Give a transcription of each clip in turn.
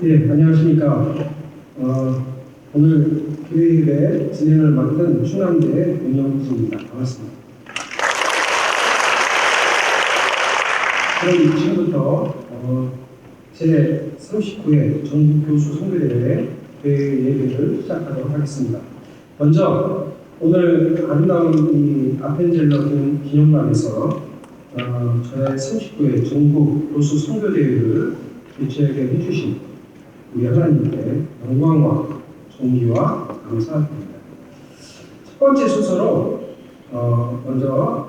예, 안녕하십니까. 오늘 교회일에 진행을 맡은 충남대 운영부입니다. 반갑습니다. 그럼 지금부터 제 39회 전국교수 선교대회 교회 예배를 시작하도록 하겠습니다. 먼저 오늘 아름다운 이 아펜젤러 기념관에서 저의 39회 전국교수 선교대회를 개최하게 해주신 우리 하나님께 영광과 존귀와 감사드립니다. 첫 번째 순서로 먼저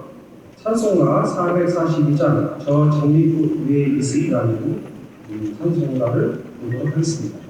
찬송가 442장 저 장미꽃 위에 있으리라는 찬송가를 보도록 하겠습니다.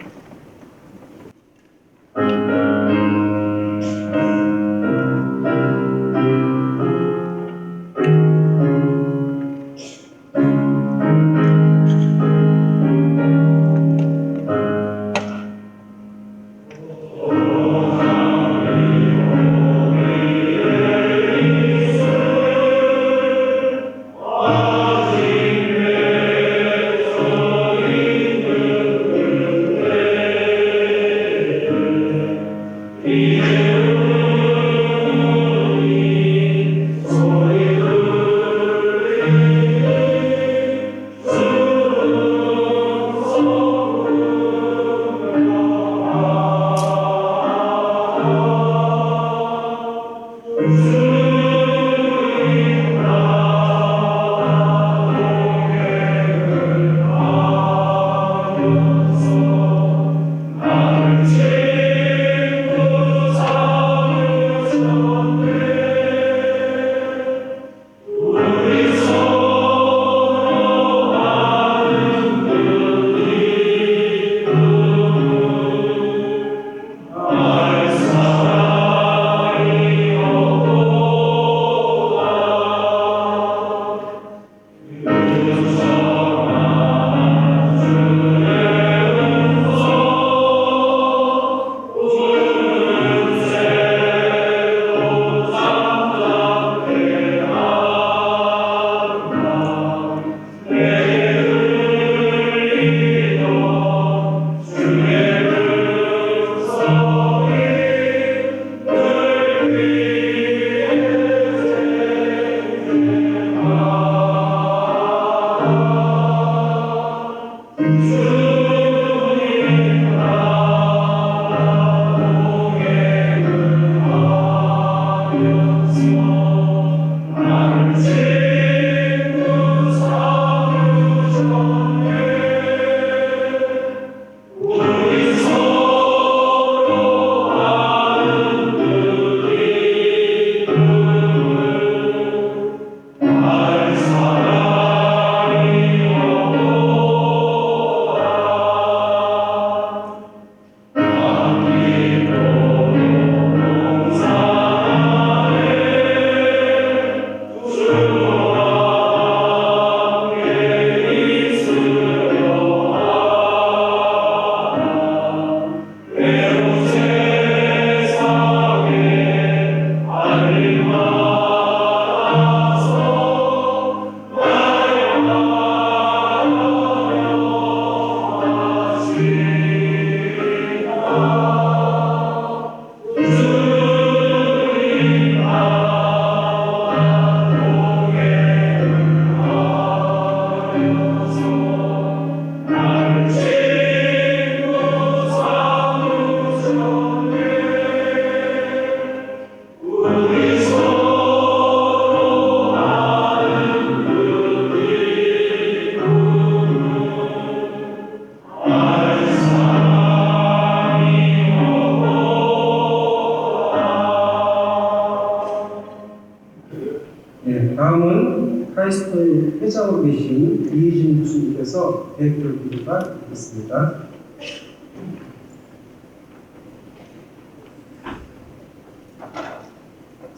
다음은 카이스트 회장으로 계신 이혜진 교수님께서 대표를 기도가 있습니다.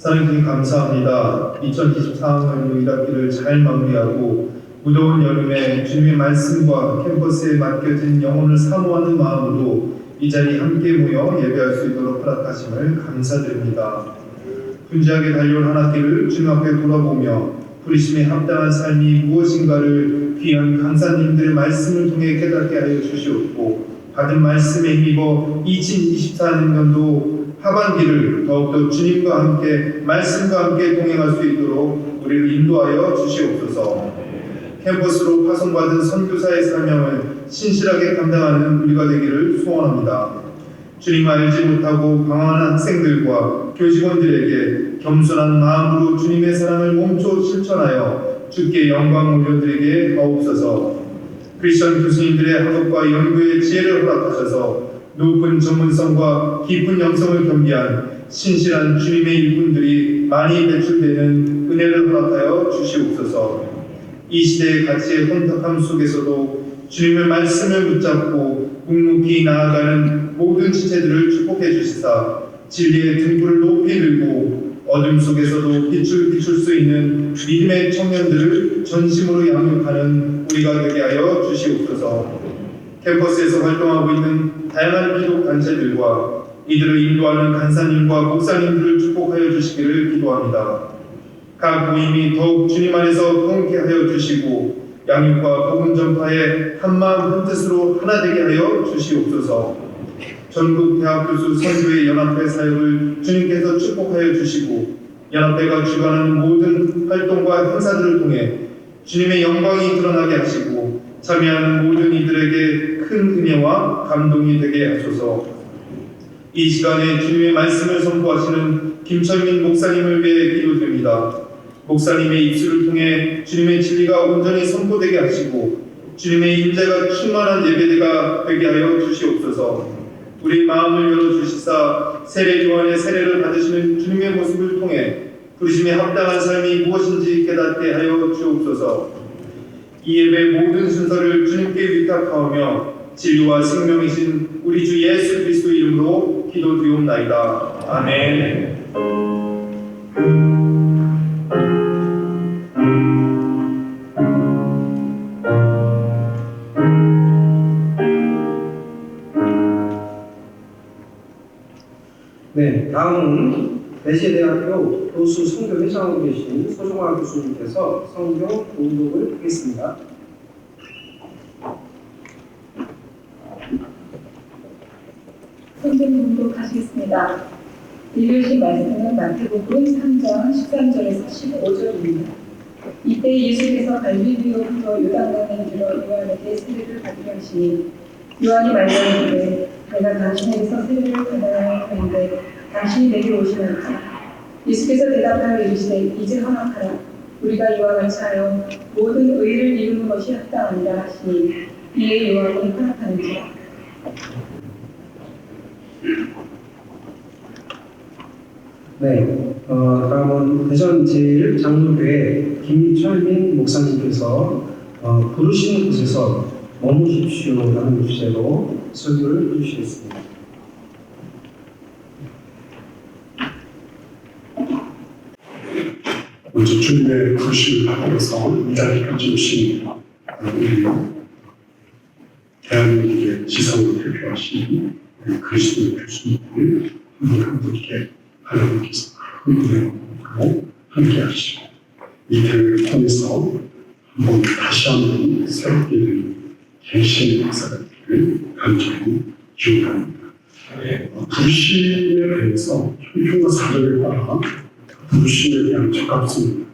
하나님 감사합니다. 2024년 1학기를 잘 마무리하고 무더운 여름에 주님의 말씀과 캠퍼스에 맡겨진 영혼을 사모하는 마음으로 이 자리에 함께 모여 예배할 수 있도록 허락하심을 감사드립니다. 분주하게 달려온 한 학기를 주님 앞에 돌아보며 부르심에 합당한 삶이 무엇인가를 귀한 강사님들의 말씀을 통해 깨닫게 하여 주시옵고 받은 말씀에 힘입어 2024년도 하반기를 더욱더 주님과 함께 말씀과 함께 동행할 수 있도록 우리를 인도하여 주시옵소서. 캠퍼스로 파송받은 선교사의 사명을 신실하게 감당하는 우리가 되기를 소원합니다. 주님 알지 못하고 방황하는 학생들과 교직원들에게 겸손한 마음으로 주님의 사랑을 몸소 실천하여 주께 영광 올려드리게 하옵소서. 크리스천 교수님들의 학업과 연구의 지혜를 허락하셔서 높은 전문성과 깊은 영성을 겸비한 신실한 주님의 일꾼들이 많이 배출되는 은혜를 허락하여 주시옵소서. 이 시대의 가치의 혼탁함 속에서도 주님의 말씀을 붙잡고 묵묵히 나아가는 모든 지체들을 축복해 주시사 진리의 등불을 높이 들고 어둠 속에서도 빛을 비출 수 있는 믿음의 청년들을 전심으로 양육하는 우리가 되게 하여 주시옵소서. 캠퍼스에서 활동하고 있는 다양한 기독 단체들과 이들을 인도하는 간사님과 목사님들을 축복하여 주시기를 기도합니다. 각 모임이 더욱 주님 안에서 통케 하여 주시고 양육과 복음 전파에 한마음 한뜻으로 하나 되게 하여 주시옵소서. 전국 대학 교수 선교회 연합회 사역을 주님께서 축복하여 주시고 연합회가 주관하는 모든 활동과 행사들을 통해 주님의 영광이 드러나게 하시고 참여하는 모든 이들에게 큰 은혜와 감동이 되게 하소서. 이 시간에 주님의 말씀을 선포하시는 김철민 목사님을 위해 기도드립니다. 목사님의 입술을 통해 주님의 진리가 온전히 선포되게 하시고 주님의 임재가 충만한 예배대가 되게 하여 주시옵소서. 우리 마음을 열어주시사 세례 요한의 세례를 받으시는 주님의 모습을 통해 부르심에 합당한 삶이 무엇인지 깨닫게 하여 주옵소서. 이 예배 모든 순서를 주님께 위탁하오며 진리와 생명이신 우리 주 예수 그리스도 이름으로 기도드리옵나이다. 아멘. 네, 다음은 대시대학교 교수 선교회장으로 계신 소중화 교수님께서 성경 봉독을 하겠습니다. 성경 봉독하시겠습니다. 읽으신 말씀은 마태복음 3장 13절에서 15절입니다. 이때 예수께서 갈릴리로부터 요단강에 이르러 요한에게 세례를 받으려 하시니 요한이 말하기를 내가 당신에게서 세례를 받아야 하는데 당신이 내게 오시나이까. 예수께서 대답하여 이르시되 이제 허락하라. 우리가 이와 같이 하여 모든 의를 이루는 것이 합당하니라 하시니 이에 요한이 허락하는지라. 네, 다음은 대전 제1장로교회 김철민 목사님께서 부르신 곳에서 머무십시오라는 주제로 설교를 해주시겠습니다. 먼저 주님의 부르심을 받아서 이 자리까지 오신 우리 대한민국의 지성을 대표하신 그리스도의 교수님을 한 분께 하나님께서 은혜로 함께 하시고 이 대회를 통해서 한번 다시 한번 새롭게 되는 계시의 역사가 되기를 간절히 기원합니다. 부르심에 대해서 형평과 사절에 따라 부르심에 대한 적합성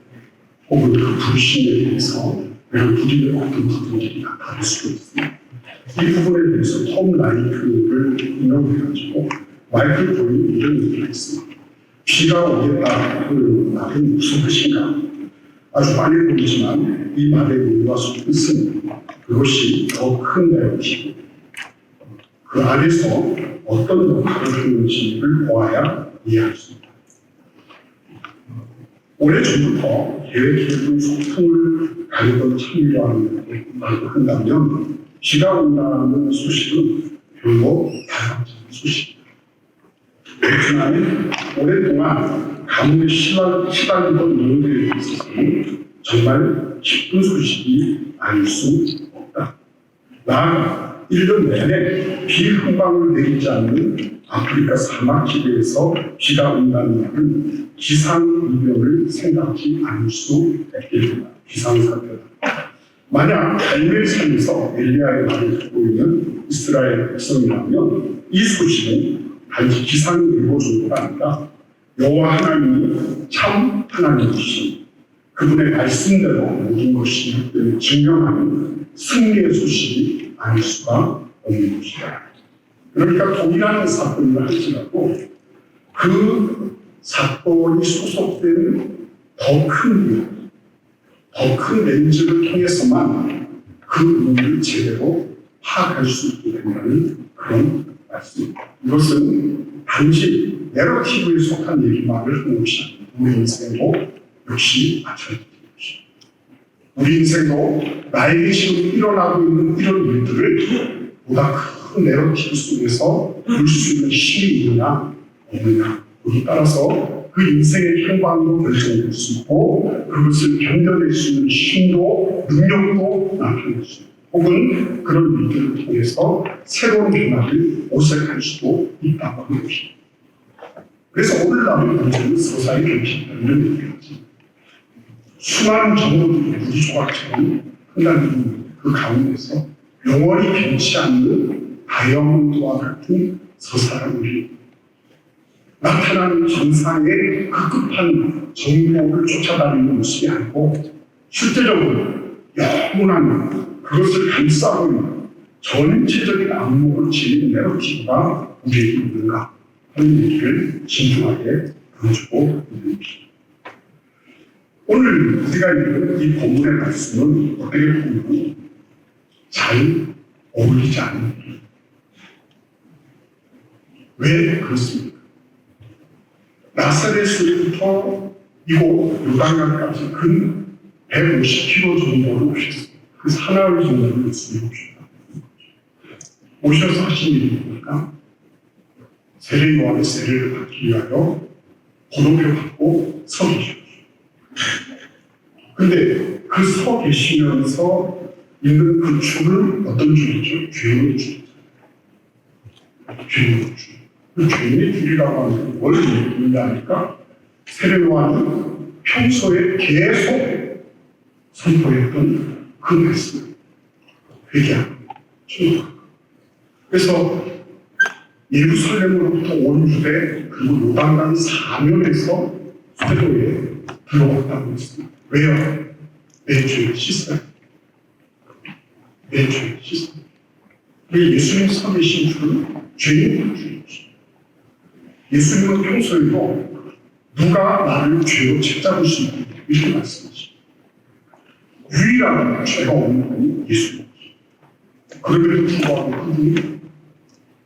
혹은 그 부르심에 대해서 이런 부디를 어떤 부분들이 다 다를 수도 있습니다. 이 부분에 대해서 톰 라이크를 인용해가지고 마이클 보이는 이런 얘기가 있습니다. 비가 오겠다 하는 말은 무슨 뜻인가? 아주 많이 보이지만 이 말의 의미와 뜻은 그것이 더 큰 내용이고 그 안에서 어떤 역할을 하는지를 보아야 이해할 수 있다. 오래전부터 계획해둔 소풍을 가리던 참여라고 한다면 비가 온다는 소식은 별로 다양한 소식입니다. 베트남에 오랫동안 가뭄에 시달리던 농민들에 있어서는 정말 기쁜 소식이 아닐 수 없다. 나아가 1년 내내 비 한 방울 내리지 않는 아프리카 사막 지대에서 비가 온다는 말은 기상이변을 생각지 않을 수 없게 됩니다. 기상사태다. 만약 갈멜산에서 엘리야의 말을 듣고 있는 이스라엘 백성이라면 이 소식은 단지 기상예보 정도가 아니라 여호와 하나님이 참 하나님이신 그분의 말씀대로 모든 것이 증명하는 승리의 소식이 아닐 수가 없는 것이다. 그러니까 동일한 사건을 할지라도 그 사건이 소속된 더 큰 렌즈를 통해서만 그 의미를 제대로 파악할 수 있게 된다는 그런 말씀입니다. 이것은 단지 내러티브에 속한 얘기만을 하는 것이 아닙니다. 우리 인생도 역시 마찬가지입니다. 우리 인생도 나에게 지금 일어나고 있는 이런 일들을 보다 큰 내러티브 속에서 볼 수 있는 힘이 있느냐 없느냐 여기 따라서 그 인생의 행방도 결정될 수 있고 그것을 견뎌낼 수 있는 힘도 능력도 나타낼 수 있고 혹은 그런 일들을 통해서 새로운 변화를 모색할 수도 있다고 하는 것입니다. 그래서 오늘날의 문제는 서사의 경신이라는 이런 얘기까지 수많은 정보들이 무리 조각처럼 흩날리는 그 가운데서 영원히 변치 않는 다이아몬드와 같은 서사라는 게 나타나는 정상의 급급한 정보를 쫓아다니는 모습이 아니고 실제적으로 영원한 그것을 감싸고 있는 전체적인 안목을 지닌 내러티브가 우리에게 있는가 하는 얘기를 신중하게 던지고 있는 것입니다. 오늘 우리가 읽은 이 본문의 말씀은 어떻게 보면 잘 어울리지 않는 일이에요. 왜 그렇습니까? 나사렛으로부터 이곳 요단강까지 근 150km 정도를 오셨습니다. 그 사나흘 정도를 예수님이 오셔서 하신 일이 뭡니까? 세례 요한의 세례를 받기 위하여 고독을 받고 서 계셨죠. 근데 그 서 계시면서 있는 그 줄은 어떤 줄이죠? 죄인의 줄이죠. 죄인의 줄. 그 죄인의 줄이라고 하는 건 뭘 의미하니까 세례 요한은 평소에 계속 선포했던 그 말씀, 회개하는 거죠. 그래서 예루살렘으로부터 온 유대 그리고 요단강 사면에서 세도에 들어왔다고 했습니다. 왜요? 내 죄를 씻어요. 내 죄를 씻어요. 예수님 서 계신 줄은 죄인의 줄이죠. 예수님은 평소에도 누가 나를 죄로 책잡을 수 있게 이렇게 말씀하십니다. 유일한 죄가 없는 분이 예수님이죠. 그럼에도 불구하고 그분이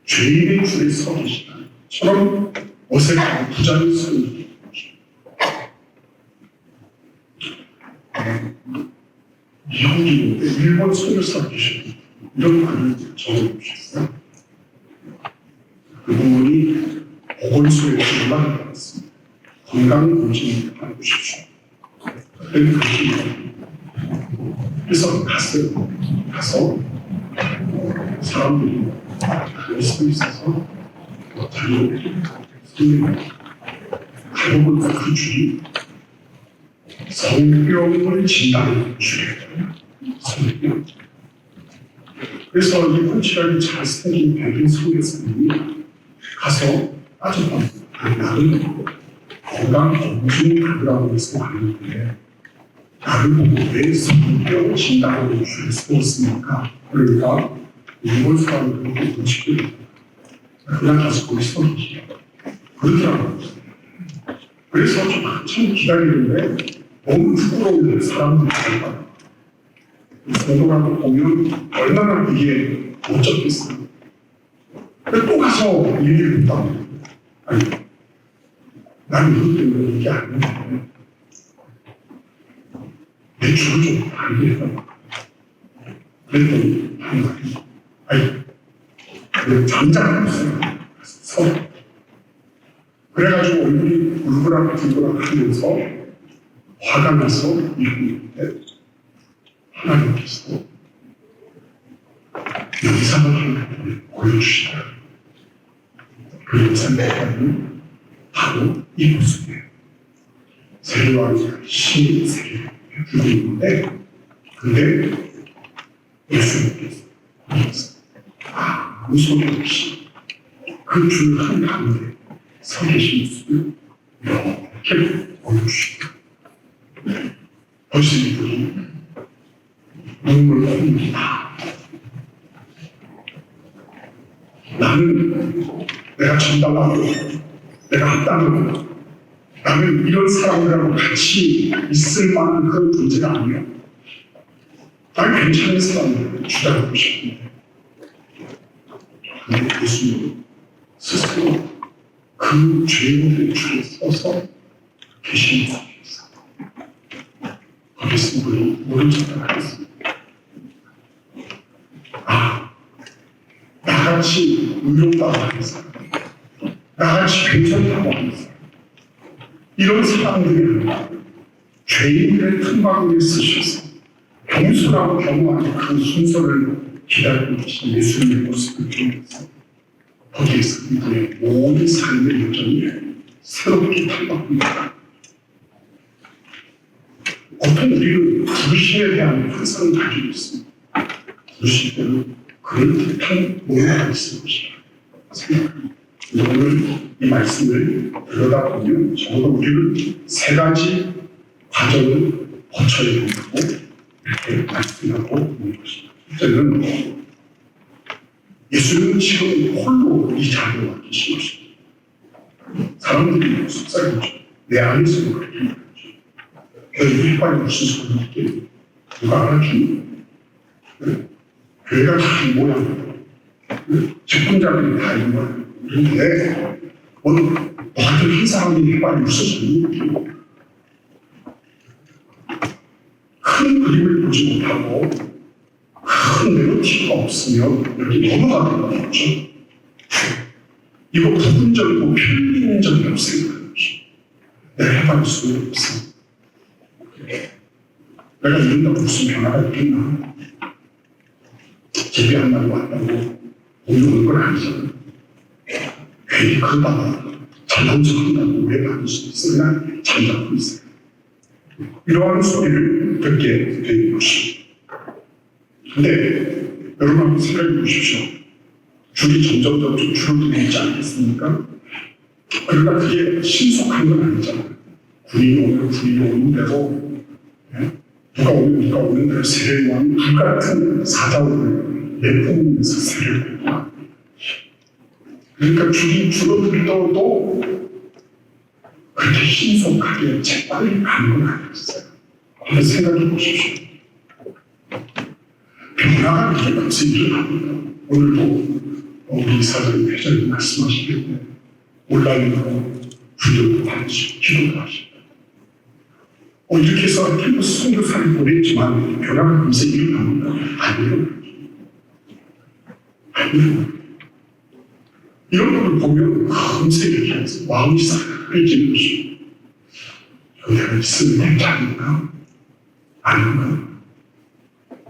죄인의 줄에 서 계시다는 것처럼 어색하고 부자연스러운 미국인인데 일본 선교사 계셨던 이런 글을 적어주셨어요. 그 부분이 보건소에 연락을 받았습니다. 건강검진을 하고 싶죠. 그래서 갔어요. 가서 사람들이 가만히 서 있어서 자기를 알고 보니까 그 줄이 성병을 진단하는 줄이에요. 성병. 그래서 이 펀치라는 잘생긴 백인 선교사님이 가서 따져봤어요. 나는 건강검진을 해서 왔는데 나를 보고 왜 성병을 진단하는 줄을 세웠습니까? 그러니까 일본 사람들은 음식을 그냥 가서 거기 서 계시죠. 그러더라고요. 그래서 좀 한참 기다리는데 너무 부끄러운 사람들이 있어요. 성도라고 보면 얼마나 이게 못 잡겠어요. 근데 또 가서 얘기를 했다고. 아니, 난 이것 때문에 이게 아닌데 내 줄을 좀 알겠다. 그랬더니 한 말이 아니, 그냥 잠자고 있어요. 서. 그래가지고 얼굴이 울그락불그락 하면서 화가 나서 이러는데 하나님께서 영상을 하나님을 보여주시다. 그 영상은 바로 이 모습이에요. 세례요한이 신이 세례를 해주고 있는데 근데 예수님께서 아무 소리 없이 그 줄 한 가운데 서 계신 모습을 이렇게 보여주시고 벌써 이들이 눈물 콧물이다. 나는 내가 전달하고 내가 합당하고 나는 이런 사람들하고 같이 있을 만한 그런 존재가 아니야. 난 괜찮은 사람을 주장하고 싶은데 근데 예수님은 스스로 그 죄인들의 줄에 서서 계신 분이었어. 거기서 우리 모른 척을 하겠습니다. 나같이 의롭다고 하는 사람, 나같이 괜찮다고 하는 사람, 이런 사람들이 아니라 죄인들의 틈바구니에 쓰셔서 경솔하고 겸허하게 그 순서를 기다리고 계신 예수님의 모습을 보면서 거기에서 이분의 모든 삶의 여정이 새롭게 탐방합니다. 보통 우리는 부르심에 대한 환상을 가지고 있습니다. 부르실 때는 그럴듯한 뭔가가 있을 것이라 생각합니다. 오늘 이 말씀을 들여다보면 적어도 우리는 세 가지 과정을 거쳐야 된다고 이렇게 말씀하고 있는 것입니다. 첫째는 예수님은 지금 홀로 이 자리에 와 계신 것입니다. 사람들이 속삭이죠. 내 안에서 그렇게 말하죠. 너희 이빨이 무슨 소리 듣게 누가 알아주니? 교회가 다 이 모양이야. 직분자들이 다 이 모양. 그런데 너 같은 한 사람이 이빨이 웃어주니? 큰 그림을 보지 못하고 큰 내로티가 없으면 여기 넘어가는 거죠. 이거 부분적이고 필연적이라고 생각하는 것이 내가 해봐야 수는 없어. 내가 이런다고 무슨 변화가 있겠나? 집에 한 마리 왔다고 오는 건 아니잖아. 괜히 그러다가 잘난 척한다고 오해가 아닐 수도 있어. 그냥 잘 잡고 있어요. 이러한 소리를 듣게 되는 것입니다. 근데 여러분 한번 생각해 보십시오. 줄이 점점 줄어들고 있지 않겠습니까? 그러나 그게 신속한 건 아니잖아요. 군인이 오는 대로 누가 오는 대로 세례를 하는 불같은 사자를 내뿜으면서 세례를 했다. 그러니까 줄이 줄어들더라도 그렇게 신속하게 재빨리 가는 건 아니었어요. 한번 생각해 보십시오. 변화가 그렇게 벌써 일어납니다. 오늘도 우리 이사장님 회장님 말씀하실 때 온라인으로 구조도 하시고 기도도 하시고 이렇게 해서 캠퍼스 선교사를 보냈지만 변화가 금세 일어납니다. 아니요. 이런 것을 보면 금세 이렇게 해서 마음이 싹해지는 것이 내가 있으면 괜찮은가? 아닌가?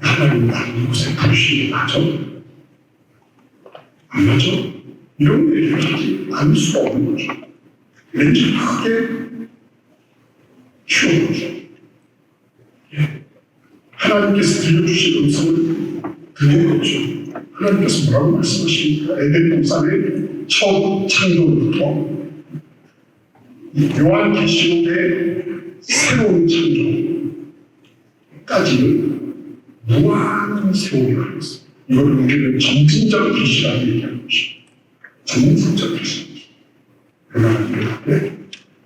하나님 나는 이곳에 부르심이 맞아? 안 맞아? 이런 얘기를 하지 않을 수가 없는 거죠. 왠지 크게 키우는 거죠. 하나님께서 들려주신 음성을 듣는 거죠. 하나님께서 뭐라고 말씀하십니까? 에덴 동산의 처음 창조부터 요한계시록의 새로운 창조까지는 무한한 세월이 있습니다. 이걸 우리는 점진적 계시라고 얘기하는 것입니다. 점진적 계시. 그러나 이럴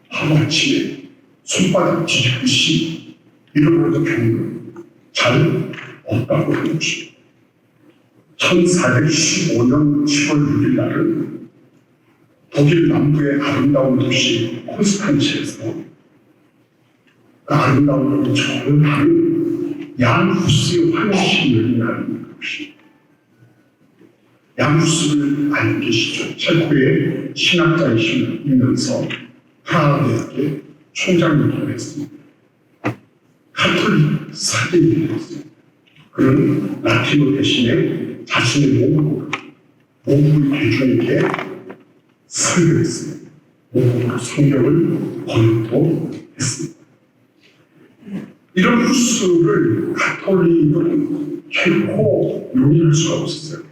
하루아침에 손바닥 뒤집듯이 일어나는 경우는 잘 없다고 하는 것입니다. 1415년 10월 6일 날은 독일 남부의 아름다운 도시 콘스탄츠에서 그 아름다운 도시 전혀 다른 양 후스의 환영식이 열린다는 것입니다. 양 후스를 알고 계시죠? 체코의 신학자이시면서 프라하 대학의 총장님을 했습니다. 카톨릭 사제이 되었습니다. 그는 라틴어 대신에 자신의 모국의 대중에게 설교했습니다. 모국으로 성경을 번역도 했습니다. 이런 후스를 카톨릭은 결코 용인할 수가 없었어요.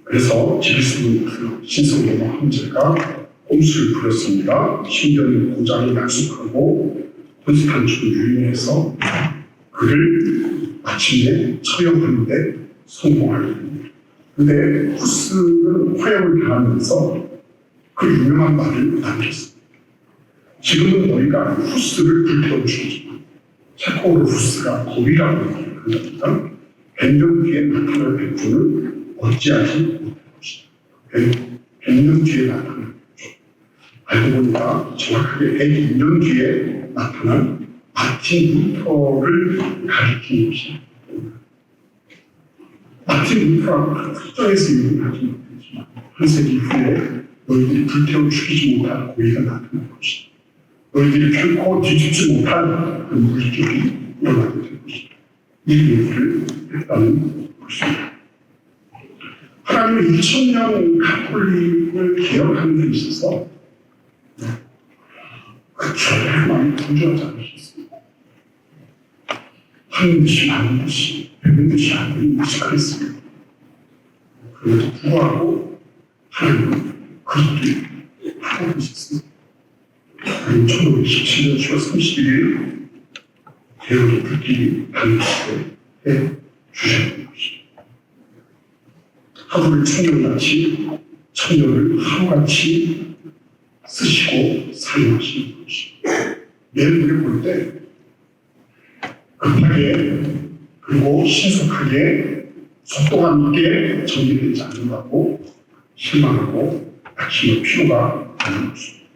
그래서 지리스는 그 신성로마 황제가 꼼수를 부렸습니다. 신변 고장을 약속하고 콘스탄티누스를 유인해서 그를 마침내 처형하는데 성공하게 됩니다. 근데 후스는 화형을 당하면서 그 유명한 말을 남겼습니다. 지금은 너희가 후스를 불태워 죽이지만 체코로 후스가 거위라고 얘기합니다. 100년 뒤에 나타날 백조는 어찌하지 못할 것이다. 100년 뒤에 나타날 백조. 알고 보니까 정확하게 102년 뒤에 나타난 마틴 루터를 가리키는 것입니다. 마틴 루터라고 특정해서 이름을 하지 못했지만 한 세기 후에 너희들이 불태워 죽이지 못할 고의가 나타날 것이다. 너희들이 결코 뒤집지 못할 그 물결이 일어나게 될 것이다. 이 얘기를 했다는 것입니다. 하나님은 2000년 가톨릭을 개혁하는 데 있어서 그 기업을 많이 건조하지 않으셨습니다. 하는 듯이 많은 듯이 배운 듯이 안 되는 듯이 그랬습니다. 그럼에도 불구하고 하나님은 그것들이 하고 계셨습니다. 그리고 1927년 10월 31일 대우도 불길이 단식을 해 주셨던 것입니다. 하루를 청년같이 청년을 하루같이 쓰시고 사용하시는 것입니다. 매일 우리 볼 때 급하게 그리고 신속하게 속도감 있게 정리되지 않는다고 실망하고 다시는 필요가 없는 것입니다.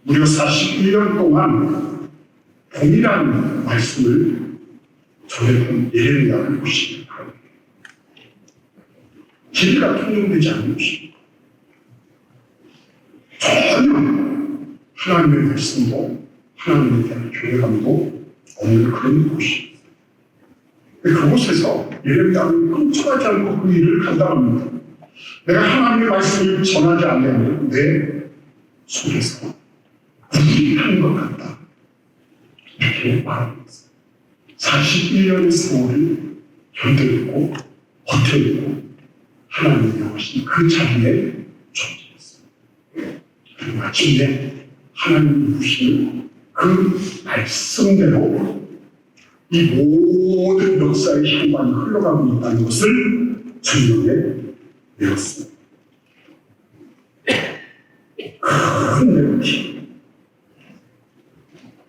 무려 41년 동안 동일한 말씀을 전했던 예레미야를 보시기 바랍니다. 진리가 통용되지 않는 것입니다. 전혀 하나님의 말씀도 하나님에 대한 교회감도 없는 그런 곳입니다. 그곳에서 예레미야는 끔찍하지 않고 그 일을 감당합니다. 내가 하나님의 말씀을 전하지 않으면 내 속에서 불이 타는 것 같다. 이렇게 말합니다. 41년의 세월을 견뎌내고 버텨내고 하나님이 하신 그 자리에 존재했습니다. 그리고 마침내 하나님이 주시는 그 말씀대로 이 모든 역사의 향방이 흘러가고 있다는 것을 증명해 내었습니다. 큰 내용이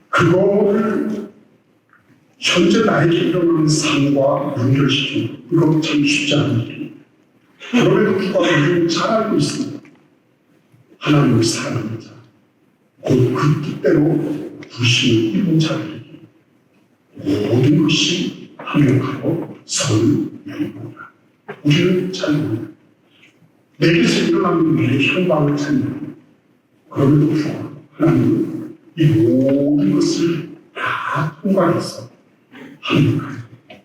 그거를 현재 나에게 일어나는 삶과 연결시키는 이거 참 쉽지 않은 일입니다. 그럼에도 불구하고 우리는 잘 알고 있습니다. 하나님을 사랑하는 자, 곧 그 뜻대로 부르심을 입은 자들에게 모든 것이 합력하고 선을 이루는구나. 우리는 잘 모릅니다. 내게서 일어나는 일의 향방을 찾는 그럼에도 불구하고 하나님은 이 모든 것을 다 통과해서 합력하고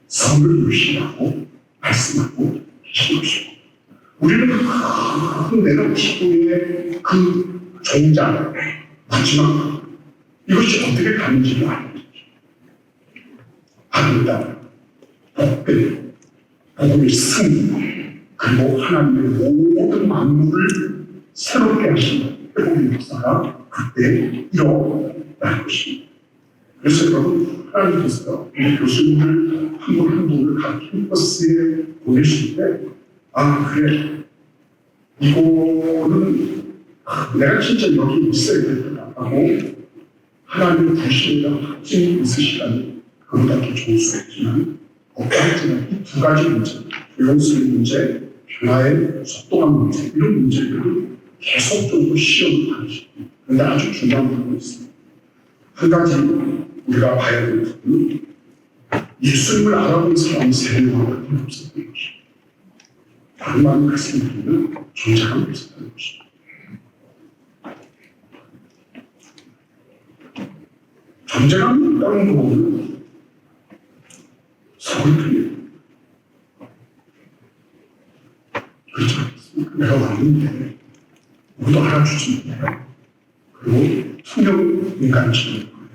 선을 유신하고 말씀하고 계신 것입니다. 우리는 큰 내가 기도의 그 종장 마지막 이것이 어떻게 가는지를 알고 아름다움, 복된, 복음의 승리, 그리고 하나님의 모든 만물을 새롭게 하시는 회복의 역사가 그때 일어날 것입니다. 그래서 여러분, 하나님께서 우리 교수님들 한 분 한 분을 각 캠퍼스에 보내실 때, 아, 그래, 이거는 내가 진짜 여기 있어야 되겠다 하고 하나님의 부심이랑 확증이 있으시다니 그보다 더 좋을 수 없지만 없다 할지는 이 두 가지 문제, 조용수의 문제, 변화의 속도감 문제 이런 문제들을 계속적으로 시험을 받으십니다. 그런데 아주 중요한 부분이 있습니다. 한 가지 우리가 봐야 되는 부분은 예수님을 알아보는 사람이 3명밖에 없었던 것입니다. 다른 말로 말씀드리면 존재감이 있었다는 것입니다. 존재감이 있다는 것은 서글프게 그렇지 않습니까? 내가 왔는데 누구도 알아주지 못해요. 그리고 투명 인간처럼 거예요.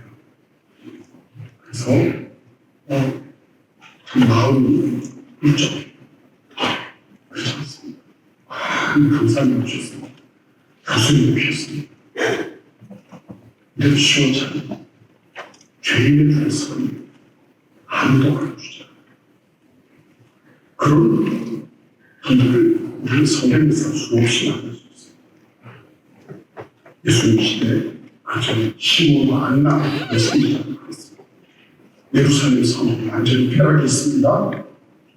그래서 마음이 일적 그렇지 않습니다. 큰 강사님 오셨습니다. 교수님 오셨습니다. 이런 시원찮은 죄인을 위해서 아무도 가르쳐주지 않아요. 그런 분들을 우리는 성경에서 수없이 만날 수 있어요. 예수님 시대에 그전에 시몬과 안나 예수님이 그랬습니다. 예루살렘 성은 완전히 폐락이 있습니다.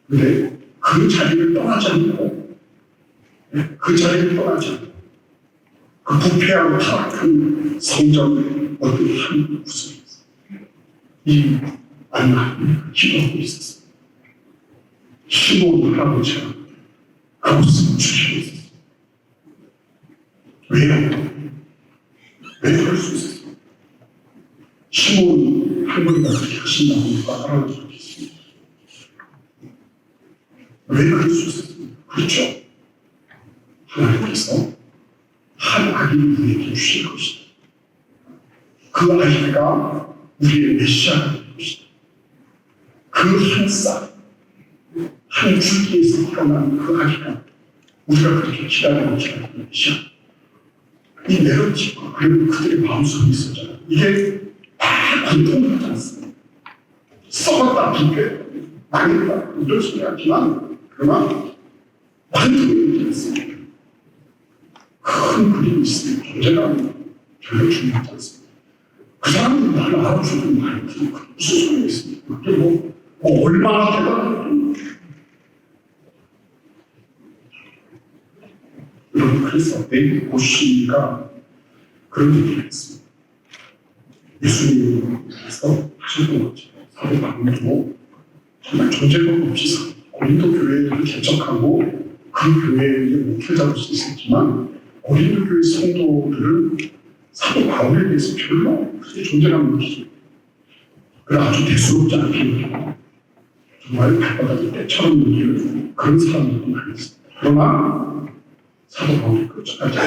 근데 그 자리를 떠나지 않고 그 자리를 떠나지 않고 그 부패하고 타락한 성전의 어떤 한 구석에서 이 안나는 기도하고 있었습니다. 시몬 할아버지가 그곳을 주시고 있었습니다. 왜요? 왜 그럴 수 있었습니까? 시몬 할머니가 그렇게 하신다고 하니까 할아버지가 그렇습니다. 왜 그럴 수 있었습니까? 그렇죠. 하나님께서 한 아기를 우리에게 주실 것이다. 그 아이가 우리의 메시아가 될 것이다. 그 한 쌍, 한 줄기에서 태어난 그 아기가 우리가 그렇게 기다리는 메시아. 이 내려치고 그리고 그들의 마음속에 있었잖아요. 이게 다 고통하지 않습니다. 썩었다, 부패, 망했다, 이런 소리 하지만 그러나 완전히 있습니다. 큰 그림이 있으면 존재감이 별로 중요하지 않습니다. 그 사람은 나를 알아주는 말이 무슨 소용이 있습니까? 그게 뭐 얼마나 대단한 여러분, 그래서 데이비드 보쉬가 그런 얘기를 했습니다. 예수님께서 하셨던 것처럼 사도 바울도 정말 존재감 없이 고린도 교회를 개척하고 그 교회의 목회자로서 있었지만 고린도 교회 성도들은 사도 바울에 대해서 별로 크게 존재감을 느끼지 그래 아주 대수롭지 않게 정말 발바닥에 때처럼 느끼는 그런 사람들도 많이 있습니다. 그러나 사도 바울이 끝까지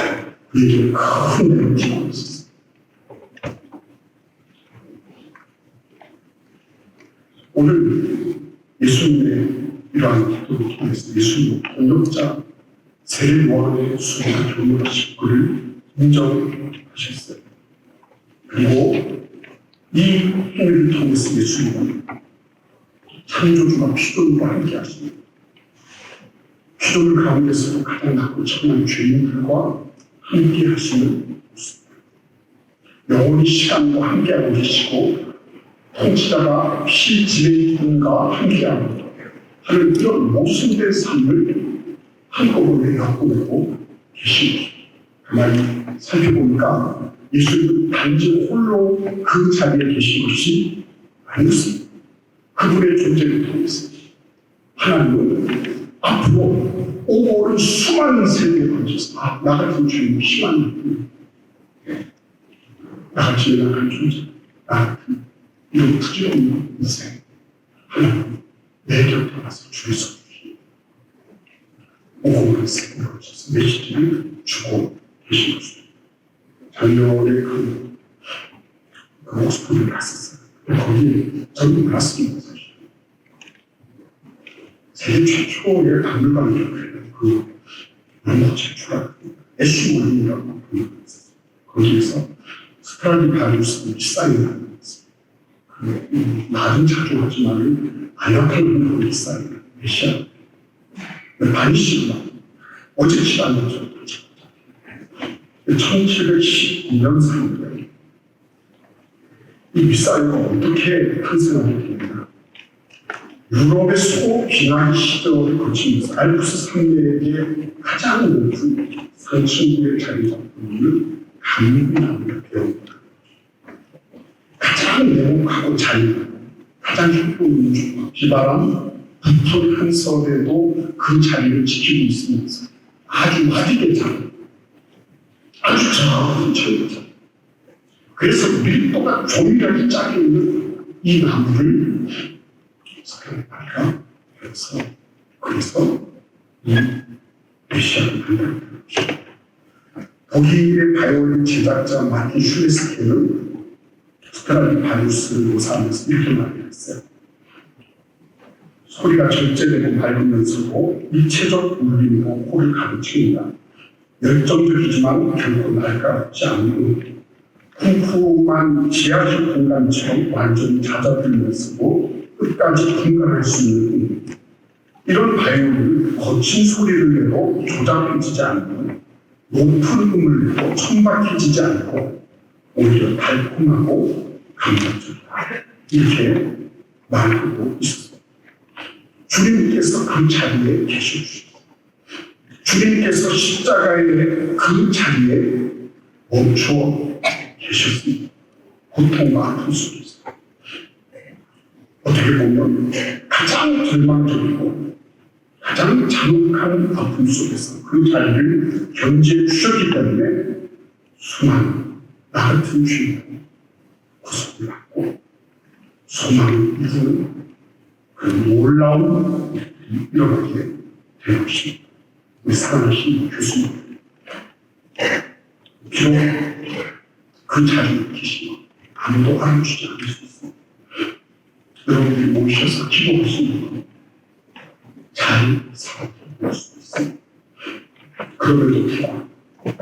그에게 큰 내용을 지고 있었습니다. 오늘 예수님의 이러한 기도를 통해서 예수님 동역자 세례요한의 수고를 경험하신 그를 인정하셨어요. 그리고 이 행위를 통해서 예수님은 창조주가 피조물과 함께 하십니다. 피조물 가운데서도 가장 낮고 천한 죄인들과 함께 하시는 모습. 영원히 시간과 함께하고 계시고 통치자가 피지의 분과 함께하고 하는 이런 모순된 삶을 한꺼번에 갖고 계십니다. 가만히 살펴보니까 예수님은 단지 홀로 그 자리에 계신 것이 아니었습니다. 그분의 존재를 통해서 하나님은 앞으로 오랜 수많은 세대에 걸쳐서 나 같은 주인이 희망이 나같이 연약한 존재, 나 같은 이런 부질없는 인생 하나님 내 곁에 와서 주에서 오랜 세대에 걸쳐서 메시지를 주고 계신 것입니다. 작년에 그 옥스퍼드를 갔었어요. 거기에 저는 몰랐습니다. 사실. 세계 최초의 박물관이라고 그 영국 최초가 애쉬모린이라고 박물관이 있었어요. 거기에서 스트라디바리우스 사인을 하는 거였어요. 그 말은 자주 하지만 안약한 분이 사인을 메시아 바니시구나 어제 시간이죠. 1712년생인데 이 미사일가 어떻게 탄생하게 됩니까? 유럽의 소비나이 시절을 거치면서 알프스 산맥의 가장 높은 산층구에 자리 잡는 감리나무를 배웁니다. 가장 냉혹하고 잔인한, 가장 흉흉한 조건, 비바람, 북풀 한설에도 그 자리를 지키고 있으면서 아주 낮게 자라 아주 작은 철이죠. 그래서 밀도가 조밀하게 짜게 있는 이 나무를 석양파리가 그래서 이 메시아를 만들어낸 것입니다. 독일의 바이올린 제작자 마틴 슐레스케는 스트라디바리우스를 모사하면서 이렇게 말했어요. 소리가 절제되고 맑으면서도 이체적 울림으로 코를 가로채입니다. 열정적이지만 결코 날카롭지 않은 쿵쿵한 지하실 공간처럼 완전히 잦아들면서도 끝까지 분간할 수 있는 이런 바이올린을 거친 소리를 내도 조잡해지지 않고 높은 음을 내도 천박해지지 않고 오히려 달콤하고 감동적이다. 이렇게 말하고 있었습니다. 주님께서 그 자리에 계셔주셨습니다. 주님께서 십자가의 그 자리에 멈춰 계셨습니다. 고통과 아픔 속에서. 어떻게 보면 가장 절망적이고 가장 잔혹한 아픔 속에서 그 자리를 견지해 주셨기 때문에 수많은 나 같은 주인공이 구속을 받고 소망을 이루는 그 놀라운 일이 일어나게 된 것입니다. 우리 사랑하신 교수님, 비록 그 자리에 계시면 아무도 알아주지 않을 수 있습니다. 여러분들이 모셔서 기도하시는 잘 살아볼 수 있습니다. 그럼에도 불구하고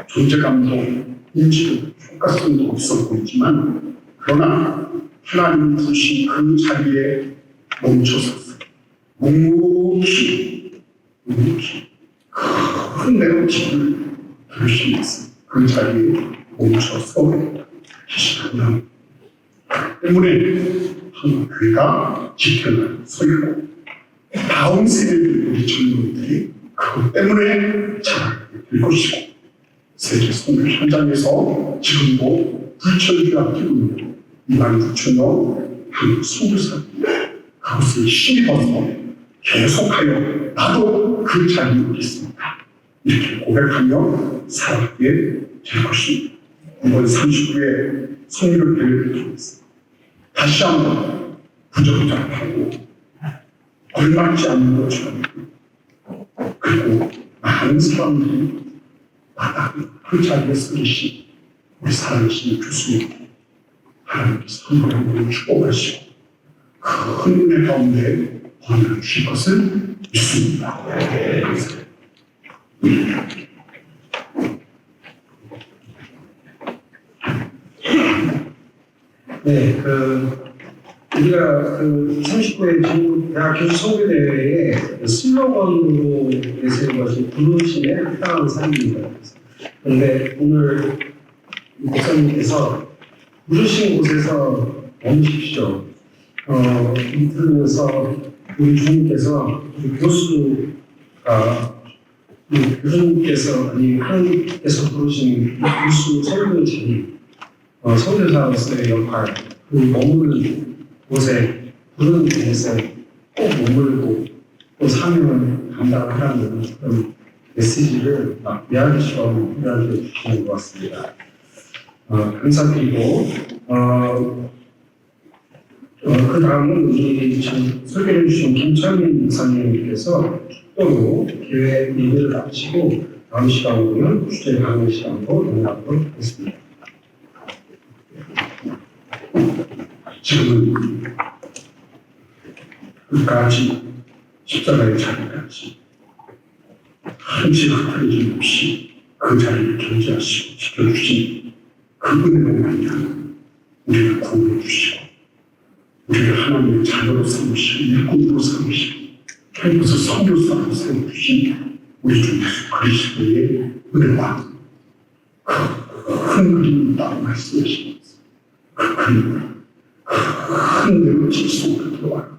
존재감도 인지도 효과성도 없어 보이지만 그러나 하나님이 부르신 그 자리에 멈춰서서 묵묵히 큰 내로침을 들으시면서 그 자리에 멈춰서 계시구나. 때문에 한 교회가 지켜나 서 있고 다음 세대들 우리 젊은이들이 그것 때문에 자라게 될 것이고 세계 선교 현장에서 지금도 불천주 앞두고 있는 29,000명 한국 선교사들이 그것을 힘입어서 계속하여 나도 그 자리에 있겠습니다. 이렇게 고백하며 살아가게 될 것입니다. 이번 39회 성령 대회를 통해서 다시 한번 부적절하고 걸맞지 않는 것처럼 그리고 많은 사람들이 마땅히 그 자리에 서 계신 우리 사랑하시는 교수님 하나님께서 한 번에 축복하시고 큰 은혜 가운데 번을 주실 것을 믿습니다. 감사합니다. 네, 우리가 39회 전국 대학 교수 선교대회의 슬로건으로 내세운 것이 부르심에 합당한 삶입니다. 그런데 오늘 목사님께서 부르신 곳에서 멈추십시오. 들으면서 우리 주님께서 우리 교수가 교수님께서 아니 하나님께서 부르신 교수 설교의 자리 선교사로서의 역할, 그 머무는 곳에, 부르는 곳에 꼭 머물고 또 사명을 감당하라는 그런 메시지를 이야기처럼 이야기해 주시는 것 같습니다. 감사드리고, 그 다음은 우리 지금 소개해 주신 김철민 목사님께서 축도로 교회 예배를 마치고 다음 시간으로는 주제 강의 시간으로 넘어가도록 하겠습니다. 지금은 끝까지 십자가의 자리까지 한치 흐트러짐 없이 그 자리를 견지하시고 지켜주신 그 은혜로 말미암아 우리를 구원해 주시고 우리를 하나님의 자녀로 삼으시고 일꾼으로 삼으시고 하나님께서 선교사로 세워주신 우리 주 예수 그리스도의 은혜와 큰 그림을 따로 말씀하시면서 그 그림을 큰 내로 직속으로 들어와요.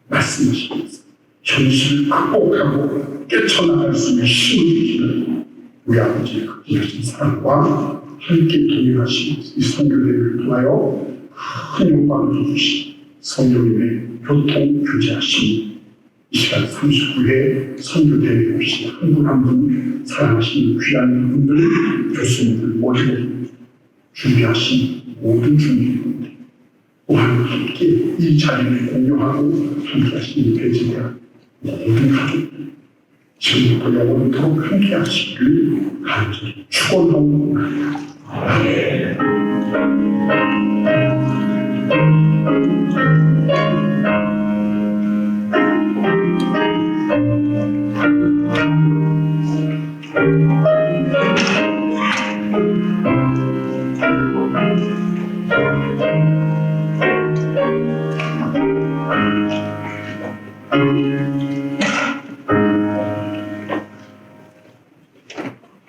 말씀하시면서 현실을 극복하고 깨쳐나갈 수 있는 힘을 주시는 우리 아버지의 극진하신 사랑과 함께 동행하신 이 선교대회를 통하여 큰 영광을 주신 성령님의 교통 교제하신 이 시간 39회 선교대회에 오신 한 분 한 분 사랑하시는 귀한 분들, 교수님들 모두 준비하신 모든 준비분들 또한 함께 이 자리를 공유하고 함께 하시는 배지대학 모든 가족들 지금부터 영원토록 함께 하시기를 간절히 축원하옵나이다. 아멘.